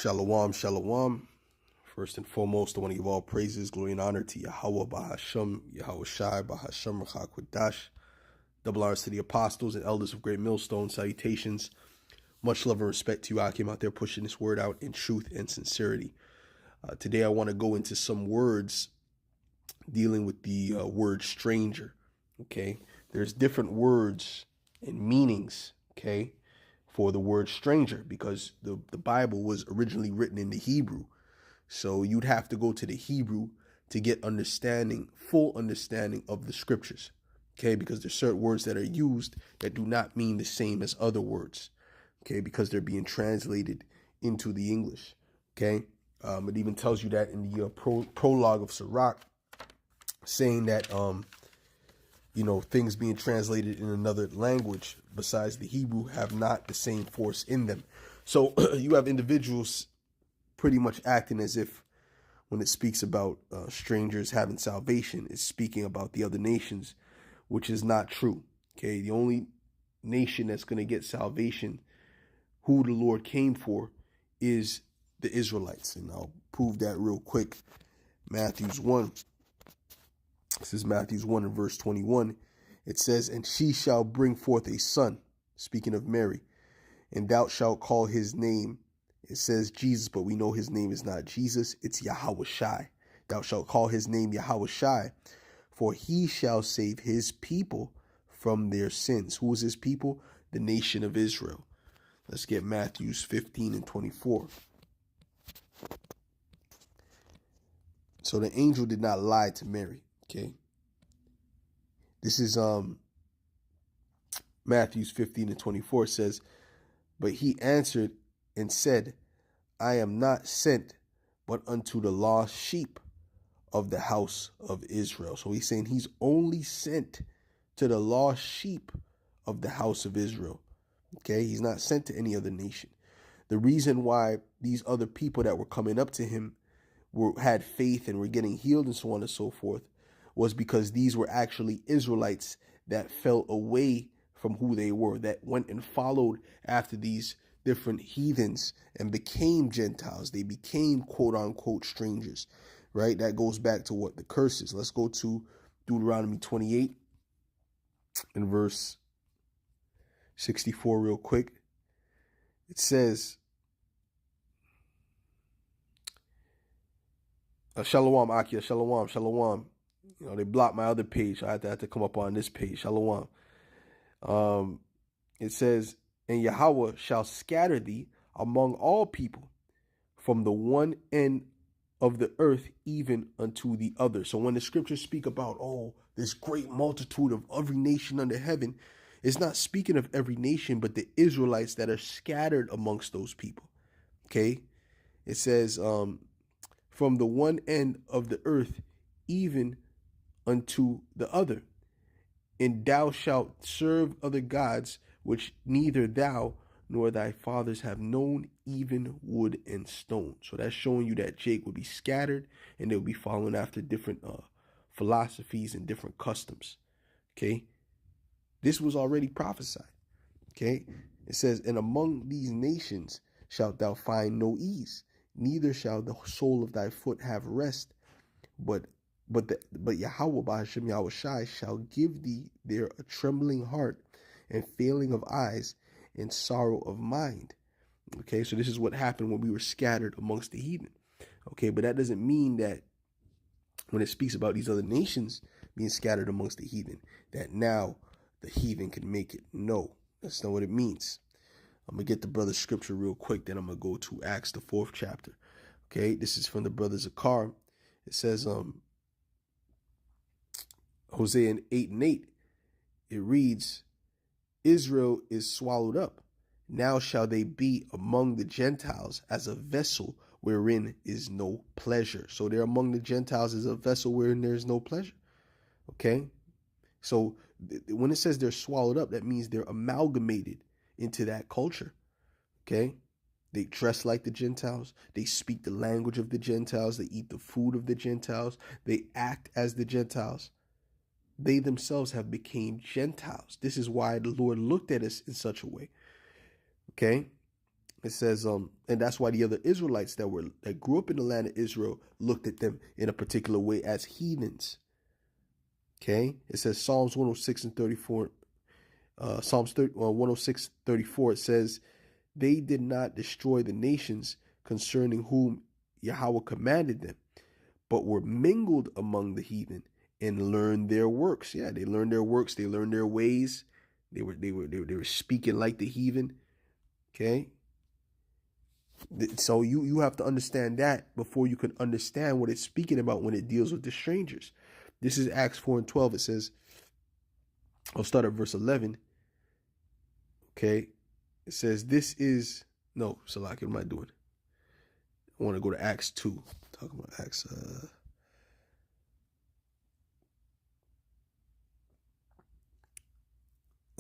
Shalom, shalom. First and foremost, I want to give all praises, glory, and honor to Yahweh, Bahasham, Yahweh Shai, Bahasham, Rachakwadash. Double honors to the apostles and elders of Great Millstone. Salutations. Much love and respect to you. I came out there pushing this word out in truth and sincerity. Today, I want to go into some words dealing with the word stranger. Okay, there's different words and meanings. Okay, for the word stranger, because the Bible was originally written in the Hebrew. So you'd have to go to the Hebrew to get full understanding of the scriptures. Okay, because there's certain words that are used that do not mean the same as other words. Okay, because they're being translated into the English. Okay, it even tells you that in the prologue of Sirach, saying that things being translated in another language besides the Hebrew have not the same force in them. So you have individuals pretty much acting as if when it speaks about strangers having salvation, it's speaking about the other nations, which is not true. Okay, the only nation that's going to get salvation, who the Lord came for, is the Israelites. And I'll prove that real quick. Matthew's 1. This is Matthew's 1 and verse 21. It says, "And she shall bring forth a son," speaking of Mary, "and thou shalt call his name," it says Jesus, but we know his name is not Jesus, it's Yahweh Shai. "Thou shalt call his name Yahweh Shai, for he shall save his people from their sins." Who is his people? The nation of Israel. Let's get Matthews 15 and 24. So the angel did not lie to Mary. Okay. This is Matthews 15 and 24 says, "But he answered and said, I am not sent but unto the lost sheep of the house of Israel." So he's saying he's only sent to the lost sheep of the house of Israel. Okay, he's not sent to any other nation. The reason why these other people that were coming up to him had faith and were getting healed and so on and so forth was because these were actually Israelites that fell away from who they were, that went and followed after these different heathens and became Gentiles. They became quote unquote strangers, right? That goes back to what the curse is. Let's go to Deuteronomy 28 and verse 64 real quick. It says, Shalom, Akia, Shalom, Shalom. They blocked my other page, so I had to come up on this page. Shalom. It says, "And Yahweh shall scatter thee among all people, from the one end of the earth even unto the other." So when the scriptures speak about, this great multitude of every nation under heaven, it's not speaking of every nation, but the Israelites that are scattered amongst those people. Okay? It says, from the one end of the earth even unto the other. "And thou shalt serve other gods, which neither thou nor thy fathers have known, even wood and stone." So that's showing you that Jake would be scattered and they'll be following after different philosophies and different customs. Okay. This was already prophesied. Okay. It says, "And among these nations shalt thou find no ease, neither shall the sole of thy foot have rest, but Yahweh Bahasham Yahweh Shai shall give thee there a trembling heart and failing of eyes and sorrow of mind." Okay, so this is what happened when we were scattered amongst the heathen. Okay, but that doesn't mean that when it speaks about these other nations being scattered amongst the heathen, that now the heathen can make it. No, that's not what it means. I'm going to get the brother's scripture real quick, then I'm going to go to Acts, the 4th chapter. Okay, this is from the brother Zakar. It says, Hosea 8 and 8, it reads, "Israel is swallowed up. Now shall they be among the Gentiles as a vessel wherein is no pleasure." So they're among the Gentiles as a vessel wherein there is no pleasure. Okay? So when it says they're swallowed up, that means they're amalgamated into that culture. Okay? They dress like the Gentiles. They speak the language of the Gentiles. They eat the food of the Gentiles. They act as the Gentiles. They themselves have become Gentiles. This is why the Lord looked at us in such a way. Okay? It says, and that's why the other Israelites that grew up in the land of Israel looked at them in a particular way as heathens. Okay, it says Psalms 106 and 34. Psalms 106, 34. It says, they did not destroy the nations concerning whom Yahweh commanded them, but were mingled among the heathen and learned their works. Yeah, they learned their works. They learned their ways. They were speaking like the heathen. Okay. So you have to understand that before you can understand what it's speaking about when it deals with the strangers. This is Acts 4 and 12. It says, I'll start at verse 11. Okay. It says, Salaki, what am I doing? I want to go to Acts 2. Talking about Acts.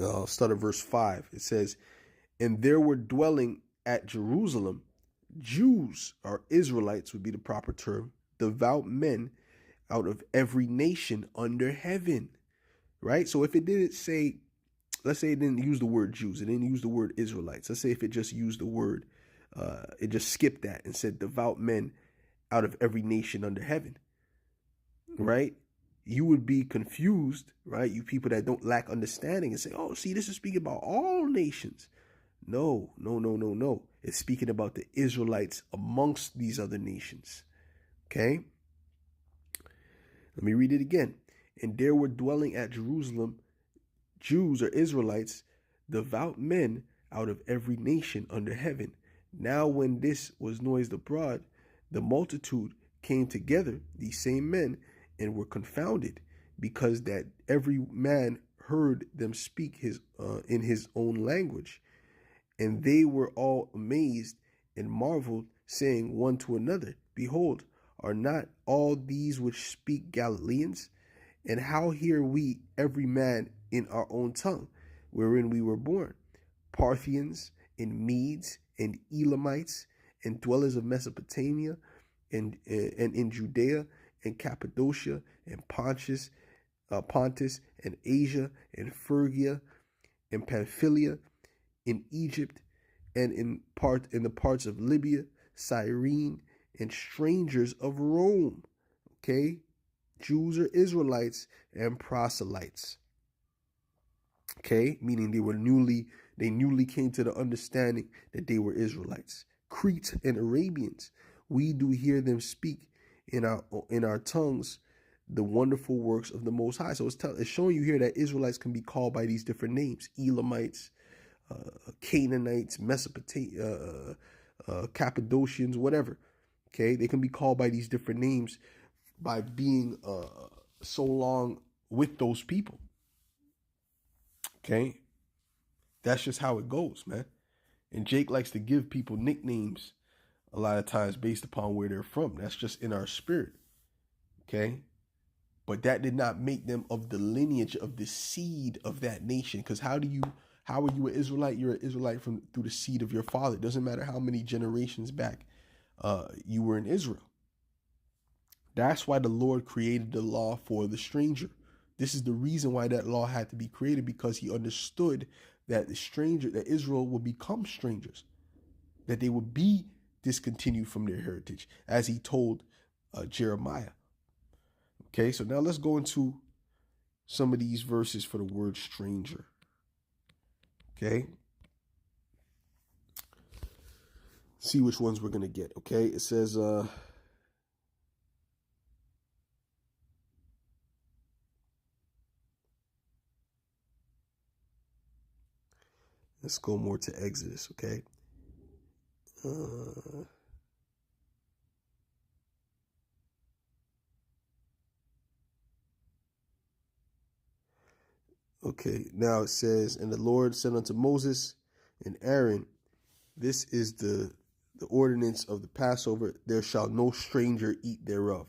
I'll start at verse 5. It says, and there were dwelling at Jerusalem Jews, or Israelites would be the proper term, devout men out of every nation under heaven. Right? So if it didn't say, let's say it didn't use the word Jews, it didn't use the word Israelites. Let's say if it just used the word, it just skipped that and said devout men out of every nation under heaven. Right? You would be confused, right? You people that don't lack understanding and say, oh, see, this is speaking about all nations. No. It's speaking about the Israelites amongst these other nations. Okay? Let me read it again. And there were dwelling at Jerusalem Jews or Israelites, devout men out of every nation under heaven. Now when this was noised abroad, the multitude came together, these same men, and were confounded, because that every man heard them speak in his own language. And they were all amazed and marveled, saying one to another, behold, are not all these which speak Galileans? And how hear we every man in our own tongue, wherein we were born? Parthians, and Medes, and Elamites, and dwellers of Mesopotamia, and in Judea, and Cappadocia, and Pontus, and Asia, and Phrygia, and Pamphylia, in Egypt, and in the parts of Libya, Cyrene, and strangers of Rome. Okay, Jews or Israelites and proselytes. Okay, meaning they newly came to the understanding that they were Israelites. Crete and Arabians, we do hear them speak in our tongues the wonderful works of the Most High. So it's showing you here that Israelites can be called by these different names: Elamites, Canaanites, Mesopotamia, Cappadocians, whatever. Okay, they can be called by these different names by being so long with those people. Okay, that's just how it goes, man. And Jake likes to give people nicknames a lot of times based upon where they're from. That's just in our spirit. Okay, but that did not make them of the lineage of the seed of that nation. Because how are you an Israelite? You're an Israelite through the seed of your father. It doesn't matter how many generations back you were in Israel. That's why the Lord created the law for the stranger. This is the reason why that law had to be created, because he understood that that Israel would become strangers, that they would be discontinued from their heritage, as he told Jeremiah. Okay, so now let's go into some of these verses for the word stranger. Okay. See which ones we're going to get. Okay, it says, let's go more to Exodus, okay? Okay, now it says, and the Lord said unto Moses and Aaron, this is the ordinance of the Passover. There shall no stranger eat thereof.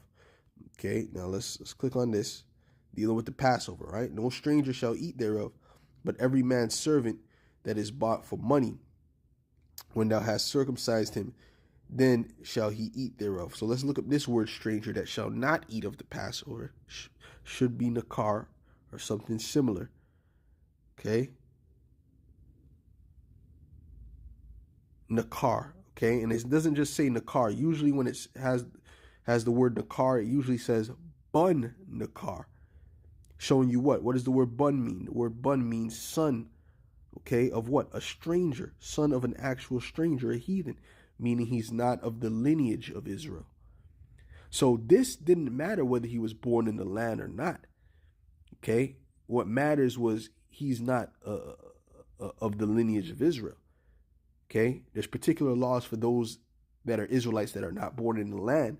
Okay, now let's click on this, dealing with the Passover, right? No stranger shall eat thereof, but every man's servant that is bought for money, when thou hast circumcised him, then shall he eat thereof. So let's look up this word stranger that shall not eat of the Passover. Should be nakar or something similar. Okay. nakar. Okay, and it doesn't just say nakar. Usually when it has the word nakar, it usually says bun nakar, showing you what? What does the word bun mean? The word bun means son, okay, of what? A stranger, son of an actual stranger, a heathen, meaning he's not of the lineage of Israel. So this didn't matter whether he was born in the land or not, okay? What matters was he's not of the lineage of Israel, okay? There's particular laws for those that are Israelites that are not born in the land,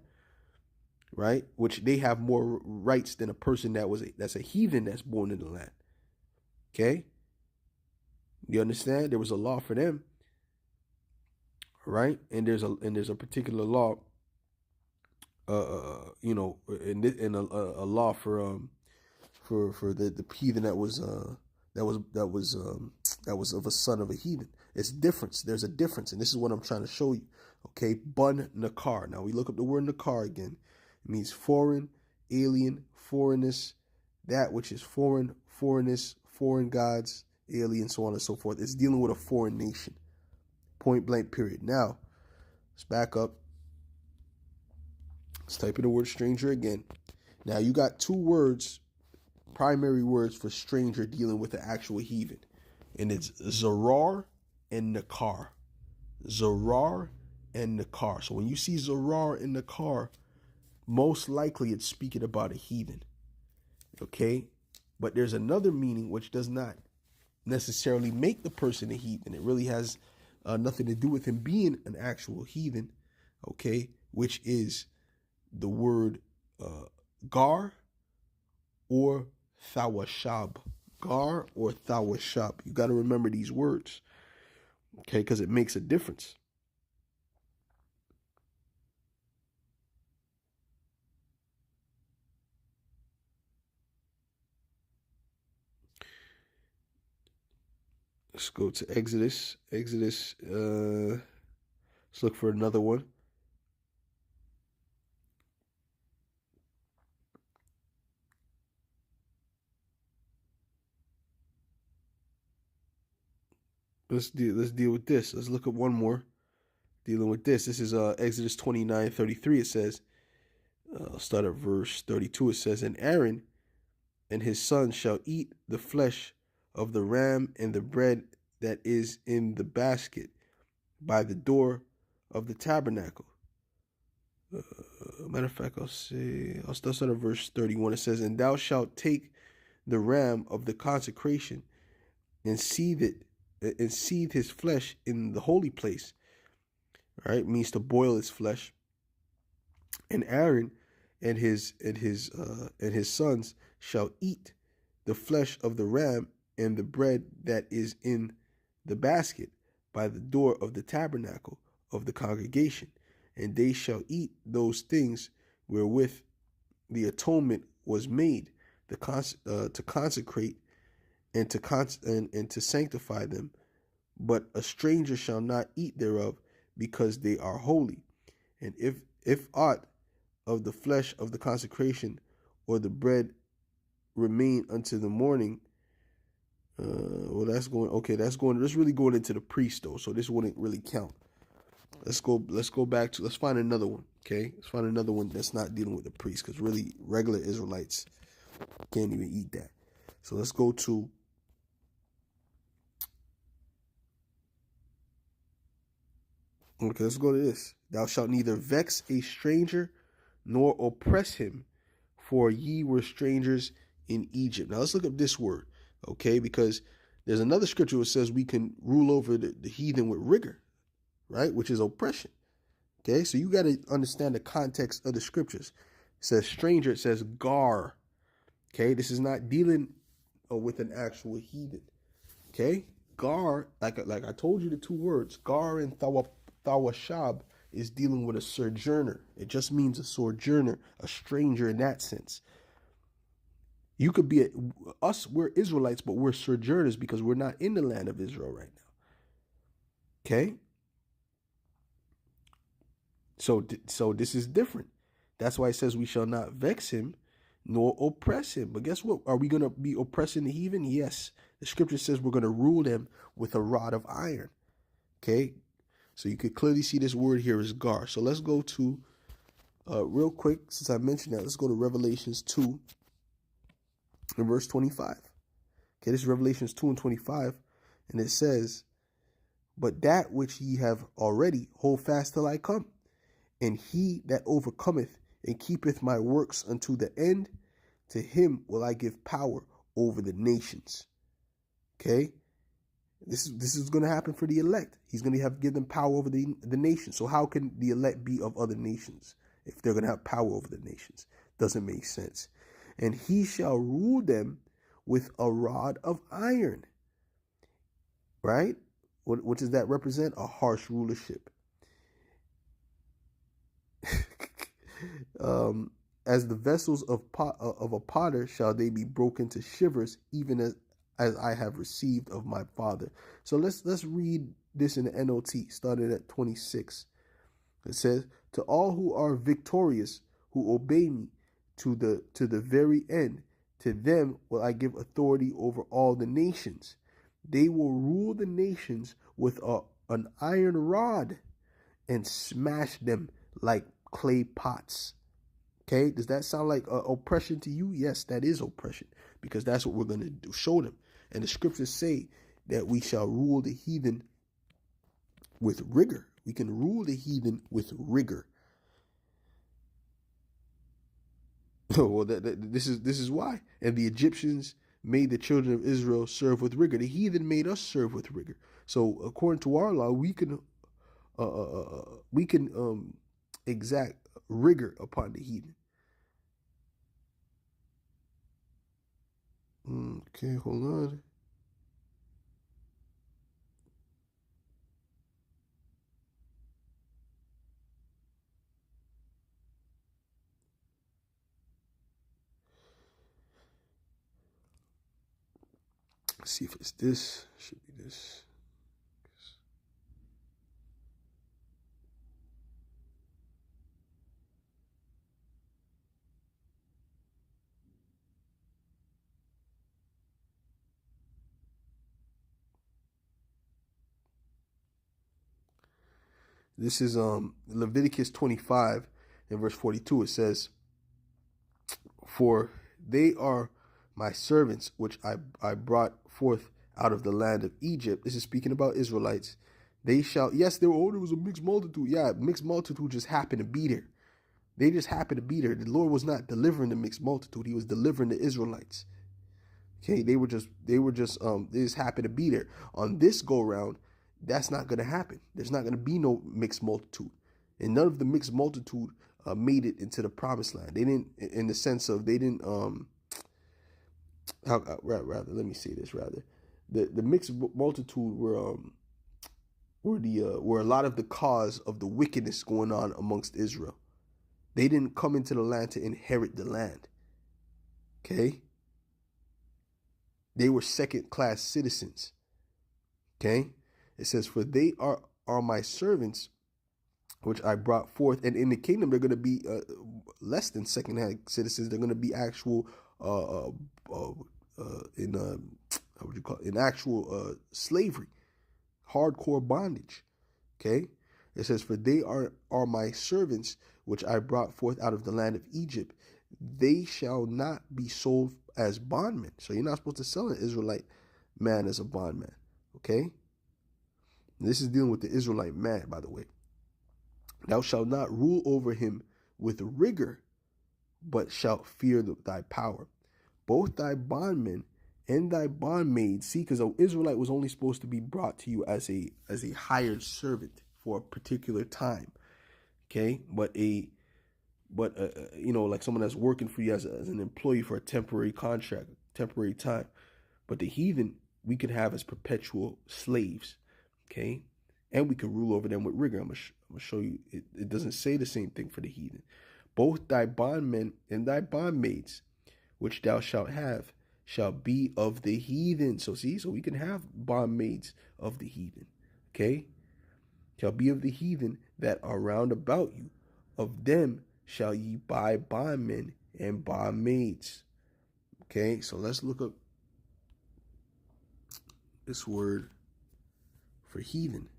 right? Which they have more rights than a person that's a heathen that's born in the land, okay? You understand? There was a law for them, right? And there's a particular law, in a law for the heathen that was of a son of a heathen. It's difference. There's a difference, and this is what I'm trying to show you. Okay, bun nakar. Now we look up the word nakar again. It means foreign, alien, foreignness, that which is foreign, foreignness, foreign gods, alien, so on and so forth. It's dealing with a foreign nation. Point blank, period. Now, let's back up. Let's type in the word stranger again. Now, you got two words, primary words for stranger dealing with the actual heathen. And it's zarar and nakar. Zarar and nakar. So when you see zarar and nakar, most likely it's speaking about a heathen. Okay? But there's another meaning which does not necessarily make the person a heathen. It really has nothing to do with him being an actual heathen, okay, which is the word gar or thawashab. Gar or thawashab. You got to remember these words, okay, because it makes a difference. Let's go to Exodus. Let's look for another one. Let's deal with this. Let's look at one more. Dealing with this. This is Exodus 29:33. It says, I'll start at verse 32. It says, and Aaron and his sons shall eat the flesh of the ram and the bread that is in the basket by the door of the tabernacle. Matter of fact, I'll start at verse 31. It says, and thou shalt take the ram of the consecration and seethe his flesh in the holy place. All right, means to boil its flesh. And Aaron and his sons shall eat the flesh of the ram and the bread that is in the basket by the door of the tabernacle of the congregation, and they shall eat those things wherewith the atonement was made, to consecrate and to sanctify them. But a stranger shall not eat thereof, because they are holy. And if aught of the flesh of the consecration or the bread remain unto the morning, that's really going into the priest though, so this wouldn't really count. Let's go back to, let's find another one, okay? Let's find another one that's not dealing with the priest, because really regular Israelites can't even eat that. So let's go to let's go to this. Thou shalt neither vex a stranger nor oppress him, for ye were strangers in Egypt. Now let's look up this word, okay? Because there's another scripture that says we can rule over the heathen with rigor, right? Which is oppression, okay? So you got to understand the context of the scriptures. It says stranger, it says gar, okay? This is not dealing with an actual heathen, okay? Gar, like I told you the two words, gar and thawashab, is dealing with a sojourner. It just means a sojourner, a stranger in that sense. You could be we're Israelites, but we're sojourners because we're not in the land of Israel right now. Okay? So this is different. That's why it says we shall not vex him nor oppress him. But guess what? Are we going to be oppressing the heathen? Yes. The scripture says we're going to rule them with a rod of iron. Okay? So you could clearly see this word here is gar. So let's go to, real quick, since I mentioned that, let's go to Revelations 2 and verse 25. Okay, this is Revelations 2 and 25. And it says, but that which ye have already, hold fast till I come. And he that overcometh and keepeth my works unto the end, to him will I give power over the nations. Okay? This is going to happen for the elect. He's going to give them power over the nations. So how can the elect be of other nations if they're going to have power over the nations? Doesn't make sense. And he shall rule them with a rod of iron. Right? What does that represent? A harsh rulership. As the vessels of a potter shall they be broken to shivers, even as I have received of my Father. So let's read this in the NOT, starting at 26. It says, to all who are victorious, who obey me to the very end, to them will I give authority over all the nations. They will rule the nations with an iron rod and smash them like clay pots. Okay, does that sound like oppression to you? Yes, that is oppression, because that's what we're going to do, show them. And the scriptures say that we shall rule the heathen with rigor. We can rule the heathen with rigor. Well, this is why. And the Egyptians made the children of Israel serve with rigor. The heathen made us serve with rigor. So according to our law, we can exact rigor upon the heathen. Okay, hold on. Let's see if it's this. Should be this. This is Leviticus 25 and verse 42. It says, for they are my servants, which I brought forth out of the land of Egypt. This is speaking about Israelites. They shall, yes, there was a mixed multitude. Yeah, mixed multitude just happened to be there. They just happened to be there. The Lord was not delivering the mixed multitude. He was delivering the Israelites. Okay, they just happened to be there. On this go round, that's not going to happen. There's not going to be no mixed multitude. And none of the mixed multitude made it into the promised land. They didn't, in the sense of, they didn't, rather, let me say this, rather. The mixed multitude were a lot of the cause of the wickedness going on amongst Israel. They didn't come into the land to inherit the land. Okay? They were second-class citizens. Okay? It says, for they are my servants, which I brought forth. And in the kingdom, they're going to be less than second-hand citizens. They're going to be actual, in actual slavery, hardcore bondage. Okay? It says, for they are my servants, which I brought forth out of the land of Egypt. They shall not be sold as bondmen. So you're not supposed to sell an Israelite man as a bondman. Okay? And this is dealing with the Israelite man, by the way. Thou shalt not rule over him with rigor, but shalt fear thy power. Both thy bondmen and thy bondmaids. See, because an Israelite was only supposed to be brought to you as a hired servant for a particular time. Okay? But like someone that's working for you as an employee for a temporary contract, temporary time. But the heathen we could have as perpetual slaves, okay? And we could rule over them with rigor. I'm going to show you. It doesn't say the same thing for the heathen. Both thy bondmen and thy bondmaids, which thou shalt have, shall be of the heathen. So we can have bondmaids of the heathen, okay? Shall be of the heathen that are round about you. Of them shall ye buy bondmen and bondmaids. Okay, so let's look up this word for heathen.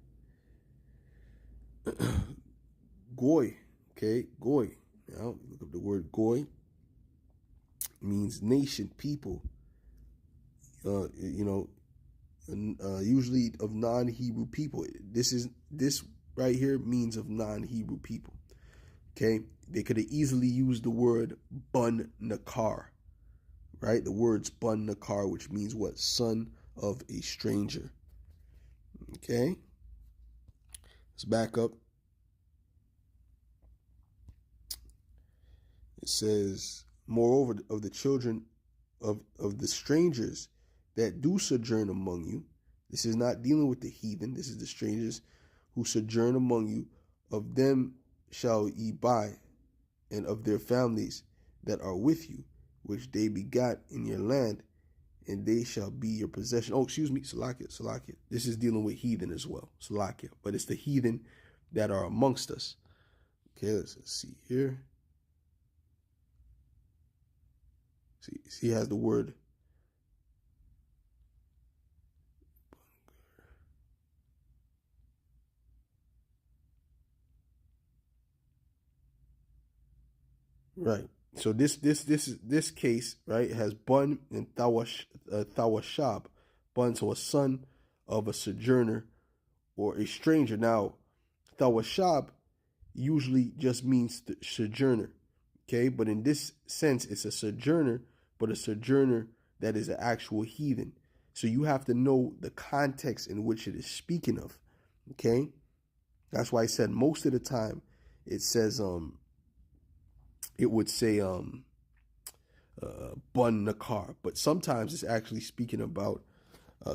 goy. Okay, goy. Now look up the word goy. It means nation, people. Usually of non-Hebrew people. This right here means of non-Hebrew people. Okay, they could have easily used the word bun nakar, right? The words bun nakar, which means what? Son of a stranger. Okay, let's back up. It says, moreover, of the children of the strangers that do sojourn among you. This is not dealing with the heathen. This is the strangers who sojourn among you. Of them shall ye buy, and of their families that are with you, which they begot in your land, and they shall be your possession. Oh, excuse me, Salakia. This is dealing with heathen as well, Salakia. But it's the heathen that are amongst us. Okay, let's see here. See, he has the word. Right. So this case, right, has bun and thawashab. Bun, so a son of a sojourner or a stranger. Now, thawashab usually just means the sojourner. Okay, but in this sense, it's a sojourner, but a sojourner that is an actual heathen. So you have to know the context in which it is speaking of. Okay, that's why I said most of the time it says it would say bun nakar, but sometimes it's actually speaking about.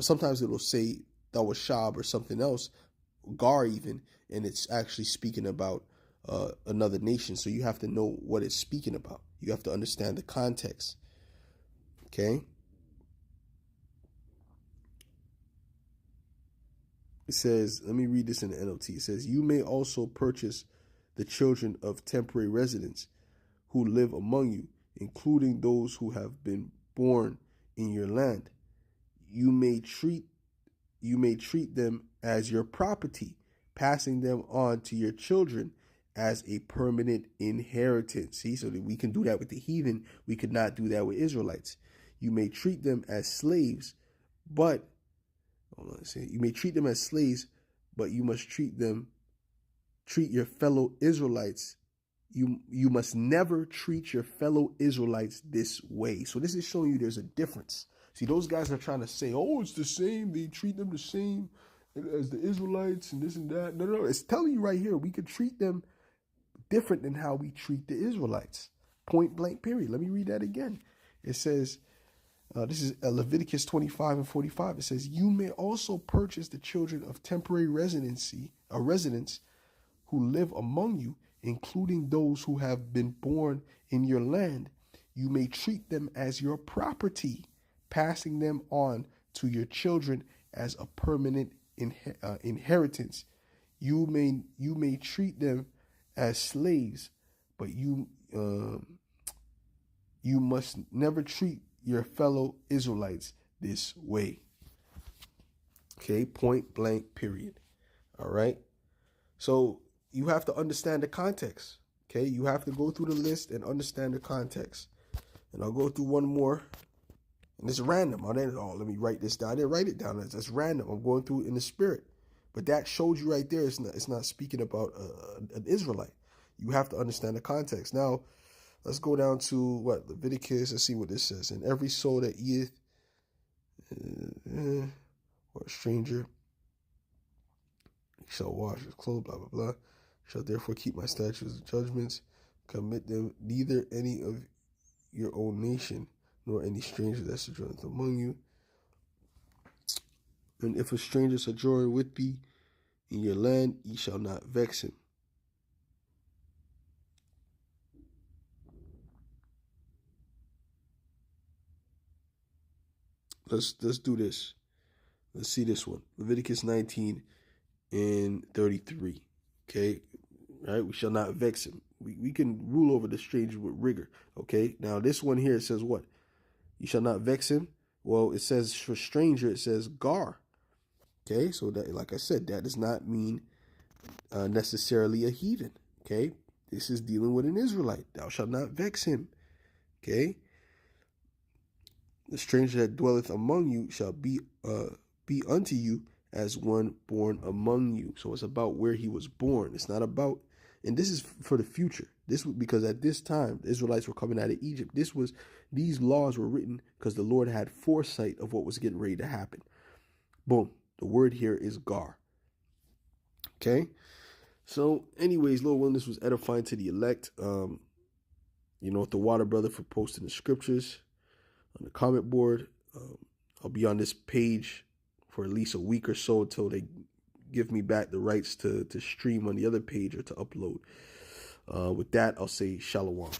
Sometimes it'll say thawashab or something else, gar even, and it's actually speaking about another nation. So you have to know what it's speaking about. You have to understand the context. Okay. It says, let me read this in the NLT. It says, you may also purchase the children of temporary residents who live among you, including those who have been born in your land. You may treat them as your property, passing them on to your children as a permanent inheritance. See, so that we can do that with the heathen, we could not do that with Israelites. You may treat them as slaves, but you may treat them as slaves, but you must treat your fellow Israelites. You must never treat your fellow Israelites this way. So this is showing you there's a difference. See, those guys are trying to say, oh, it's the same. They treat them the same as the Israelites and this and that. No. It's telling you right here, we could treat them different than how we treat the Israelites. Point blank, period. Let me read that again. It says, this is Leviticus 25 and 45. It says, you may also purchase the children of temporary residents who live among you, including those who have been born in your land. You may treat them as your property, passing them on to your children as a permanent inheritance. You may treat them as slaves, but you must never treat your fellow Israelites this way. Okay, point blank, period. All right. So you have to understand the context. Okay, you have to go through the list and understand the context. And I'll go through one more. And it's random. Let me write this down. I didn't write it down. It's random. I'm going through it in the spirit. But that showed you right there. It's not speaking about an Israelite. You have to understand the context. Now, let's go down to Leviticus. Let's see what this says. And every soul that eateth or a stranger shall wash his clothes, blah, blah, blah. Shall therefore keep my statutes and judgments, commit them neither any of your own nation, nor any stranger that sojourneth among you. And if a stranger sojourn with thee in your land, ye shall not vex him. Let's do this. Let's see this one. Leviticus 19 and 33. Okay, right? We shall not vex him. We can rule over the stranger with rigor. Okay, now this one here says what? You shall not vex him. Well, it says for stranger, it says gar. Okay, so that, like I said, that does not mean necessarily a heathen. Okay, this is dealing with an Israelite. Thou shalt not vex him. Okay, the stranger that dwelleth among you shall be unto you as one born among you. So it's about where he was born. It's not about, and this is for the future. This was because at this time the Israelites were coming out of Egypt. These laws were written because the Lord had foresight of what was getting ready to happen. Boom. The word here is gar. Okay. So, anyways, Lord willing, this was edifying to the elect. The Water Brother for posting the scriptures on the comment board. I'll be on this page for at least a week or so until they give me back the rights to stream on the other page or to upload. With that, I'll say shalom.